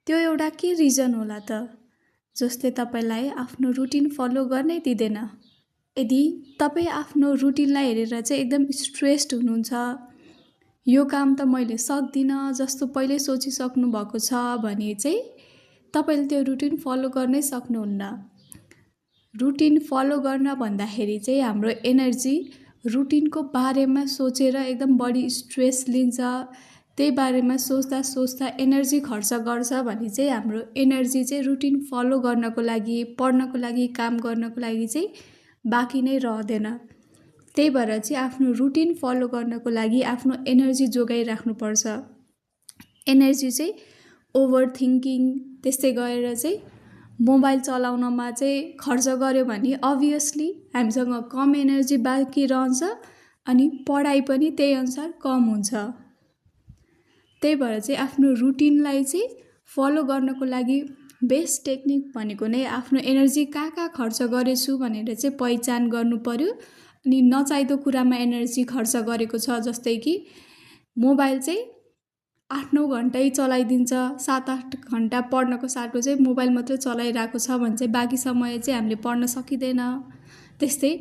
त्यो एउटा के रिजन होला त जसले तपाईँलाई आफ्नो रुटिन फलो गर्नै दिँदैन। यदि तपाईँ आफ्नो रुटिनलाई हेरेर चाहिँ एकदम स्ट्रेस्ड हुनुहुन्छ, यो काम त मैले सक्दिनँ जस्तो पहिल्यै सोचिसक्नु भएको छ भने चाहिँ तपाईँले त्यो रुटिन फलो गर्नै सक्नुहुन्न। रुटिन फलो गर्न भन्दाखेरि चाहिँ हाम्रो एनर्जी रुटिनको बारेमा सोचेर एकदम बढी स्ट्रेस लिन्छ, त्यही बारेमा सोच्दा सोच्दा एनर्जी खर्च गर्छ भने चाहिँ हाम्रो एनर्जी चाहिँ रुटिन फलो गर्नको लागि, पढ्नको लागि, काम गर्नको लागि चाहिँ बाँकी नै रहँदैन। त्यही भएर चाहिँ आफ्नो रुटिन फलो गर्नको लागि आफ्नो एनर्जी जोगाइराख्नुपर्छ। एनर्जी चाहिँ ओभर थिङ्किङ त्यस्तै गरेर चाहिँ मोबाइल चलाउनमा चाहिँ खर्च गर्यो भने अभियसली हामीसँग कम एनर्जी बाँकी रहन्छ अनि पढाइ पनि त्यही अनुसार कम हुन्छ। त्यही भएर चाहिँ आफ्नो रुटिनलाई चाहिँ फलो गर्नको लागि बेस्ट टेक्निक भनेको नै आफ्नो एनर्जी कहाँ खर्च गरेछु भनेर चाहिँ पहिचान गर्नु पर्यो। अनि नचाहिँदो कुरामा एनर्जी खर्च गरेको छ, जस्तै कि मोबाइल चाहिँ 8-9 घन्टै चलाइदिन्छ, 7-8 घन्टा पढ्नको साटो चाहिँ मोबाइल मात्रै चलाइरहेको छ भने चाहिँ बाँकी समय चाहिँ हामीले पढ्न सकिँदैन। त्यस्तै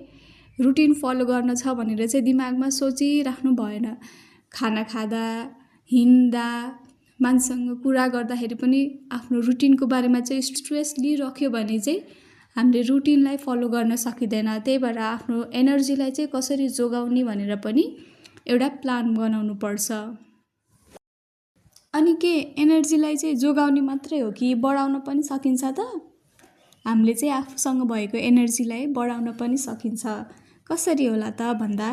रुटिन फलो गर्न छ भनेर चाहिँ दिमागमा सोचिराख्नु भएन। खाना खाँदा, हिँड्दा, मान्छेसँग कुरा गर्दाखेरि पनि आफ्नो रुटिनको बारेमा चाहिँ स्ट्रेस लिइराख्यो भने चाहिँ हामीले रुटिनलाई फलो गर्न सकिँदैन। त्यही भएर आफ्नो एनर्जीलाई चाहिँ कसरी जोगाउने भनेर पनि एउटा प्लान बनाउनु पर्छ। अनि के एनर्जीलाई चाहिँ जोगाउने मात्रै हो कि बढाउन पनि सकिन्छ त? हामीले चाहिँ आफूसँग भएको एनर्जीलाई बढाउन पनि सकिन्छ। कसरी होला त भन्दा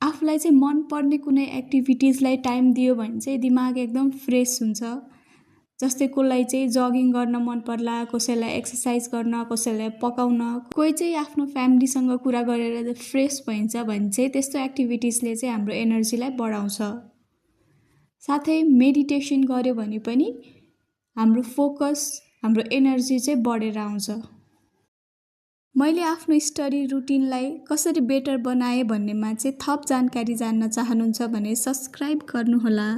आफूलाई चाहिँ मनपर्ने कुनै एक्टिभिटिजलाई टाइम दियो भने चाहिँ दिमाग एकदम फ्रेस हुन्छ। जस्तै कसलाई चाहिँ जगिङ गर्न मन पर्ला, कसैलाई एक्सर्साइज गर्न, कसैलाई पकाउन, कोही चाहिँ आफ्नो फ्यामिलीसँग कुरा गरेर फ्रेस भइन्छ भने चाहिँ त्यस्तो एक्टिभिटिजले चाहिँ हाम्रो एनर्जीलाई बढाउँछ। साथै मेडिटेसन गर्यो भने पनि हाम्रो फोकस, हाम्रो एनर्जी चाहिँ बढेर आउँछ। मैले आफ्नो स्टडी रुटिनलाई कसरी बेटर बनाएँ भन्नेमा चाहिँ थप जानकारी जान्न चाहनुहुन्छ भने सब्सक्राइब गर्नुहोला।